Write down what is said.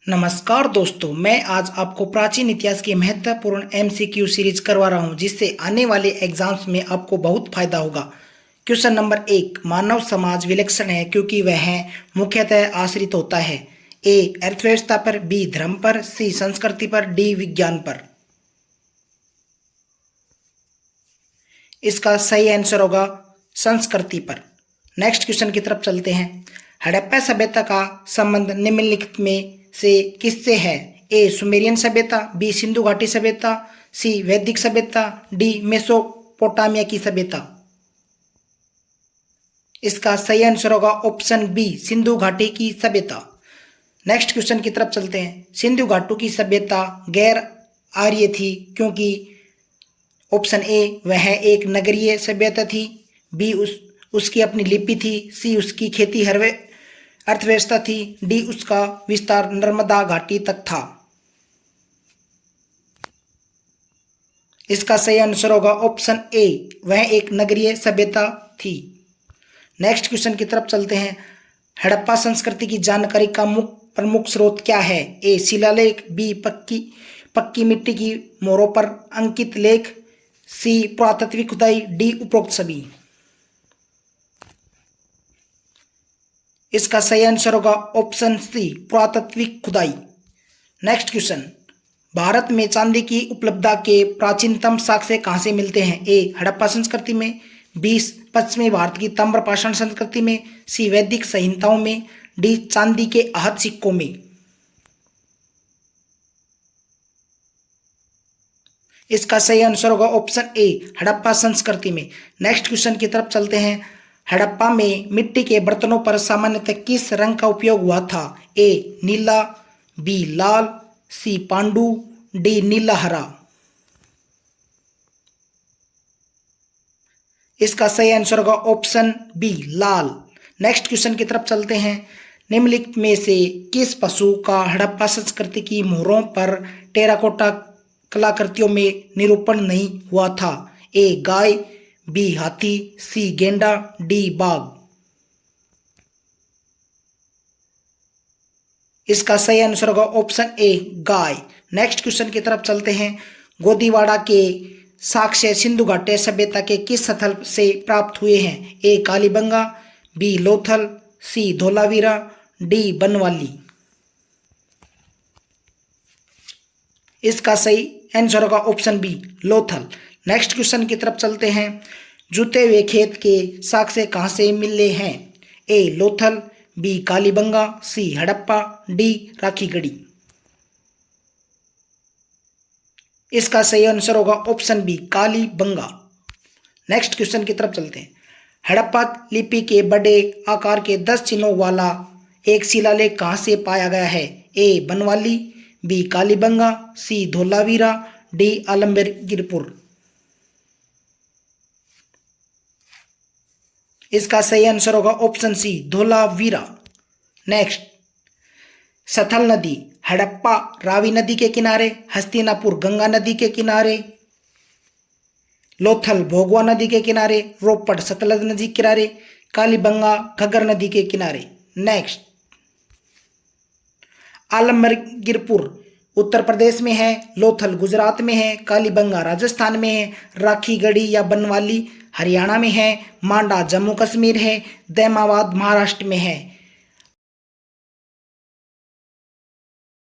नमस्कार दोस्तों, मैं आज आपको प्राचीन इतिहास की महत्वपूर्ण एमसीक्यू सीरीज करवा रहा हूं, जिससे आने वाले एग्जाम्स में आपको बहुत फायदा होगा। क्वेश्चन नंबर 1, मानव समाज विलक्षण है क्योंकि वह मुख्यतः आश्रित होता है। ए अर्थव्यवस्था पर, बी धर्म पर, सी संस्कृति पर, डी विज्ञान पर। इसका सही आंसर होगा संस्कृति पर। नेक्स्ट क्वेश्चन की तरफ चलते हैं। हड़प्पा सभ्यता का संबंध निम्नलिखित में से किससे है? ए सुमेरियन सभ्यता, बी सिंधु घाटी सभ्यता, सी वैदिक सभ्यता, डी मेसोपोटामिया की सभ्यता। इसका सही आंसर होगा ऑप्शन बी सिंधु घाटी की सभ्यता। नेक्स्ट क्वेश्चन की तरफ चलते हैं। सिंधु घाटी की सभ्यता गैर आर्य थी क्योंकि ऑप्शन ए वह एक नगरीय सभ्यता थी, बी उसकी अपनी लिपि थी, सी उसकी खेती अर्थव्यवस्था थी, डी उसका विस्तार नर्मदा घाटी तक था। इसका सही आंसर होगा ऑप्शन ए वह एक नगरीय सभ्यता थी। नेक्स्ट क्वेश्चन की तरफ चलते हैं। हड़प्पा संस्कृति की जानकारी का प्रमुख स्रोत क्या है? ए शिलालेख, बी पक्की मिट्टी की मोहरों पर अंकित लेख, सी पुरातात्विक खुदाई, डी उपरोक्त सभी। इसका सही आंसर होगा ऑप्शन सी पुरातात्विक खुदाई। Next question. भारत में चांदी की उपलब्धता के प्राचीनतम साक्ष्य कहां से मिलते हैं? ए हड़प्पा संस्कृति में, बी पश्चिमी भारत की ताम्रपाषाण संस्कृति में, सी वैदिक संहिताओं में, डी चांदी के आहत सिक्कों में। इसका सही आंसर होगा ऑप्शन ए हड़प्पा संस्कृति में। नेक्स्ट क्वेश्चन की तरफ चलते हैं। हड़प्पा में मिट्टी के बर्तनों पर सामान्यतः किस रंग का उपयोग हुआ था? ए नीला, बी लाल, सी पांडु, डी नीला हरा। इसका सही आंसर होगा ऑप्शन बी लाल। नेक्स्ट क्वेश्चन की तरफ चलते हैं। निम्नलिखित में से किस पशु का हड़प्पा संस्कृति की मोहरों पर टेराकोटा कलाकृतियों में निरूपण नहीं हुआ था? ए गाय, बी हाथी, सी गेंडा, डी बाघ। इसका सही आंसर होगा option A guy. Next question की तरफ चलते हैं। गोदीवाड़ा के साक्ष्य सिंधु घाटी सभ्यता के किस स्थल से प्राप्त हुए हैं? A Kalibangan, B Lothal, C Dholavira, D Banawali. इसका सही आंसर होगा option B Lothal. Next question की तरफ चलते हैं। जूते हुए खेत के साक्ष्य कहां से मिले हैं? A Lothal, B Kalibangan, C Harappa, D Rakhigarhi. इसका सही आंसर होगा option B Kalibangan. Next question की तरफ चलते हैं। हड़प्पा लिपि के बड़े आकार के 10 चिन्हों वाला एक शिलालेख कहां से पाया गया है? ए बनवाली, बी कालीबंगा, सी धोलावीरा, डी आलमगीरपुर। इसका सही आंसर होगा ऑप्शन सी धोलावीरा। नेक्स्ट। सथल नदी हड़प्पा रावी नदी के किनारे, हस्तिनापुर गंगा नदी के किनारे, लोथल भोगवा नदी के किनारे, रोपड़ सतलज नदी के किनारे, कालीबंगा घग्गर नदी के किनारे। नेक्स्ट। आलमगीरपुर उत्तर प्रदेश में है, लोथल गुजरात में है, कालीबंगा राजस्थान में है, राखीगढ़ी या बनवाली हरियाणा में है, मांडा जम्मू कश्मीर है, दैमाबाद महाराष्ट्र में है।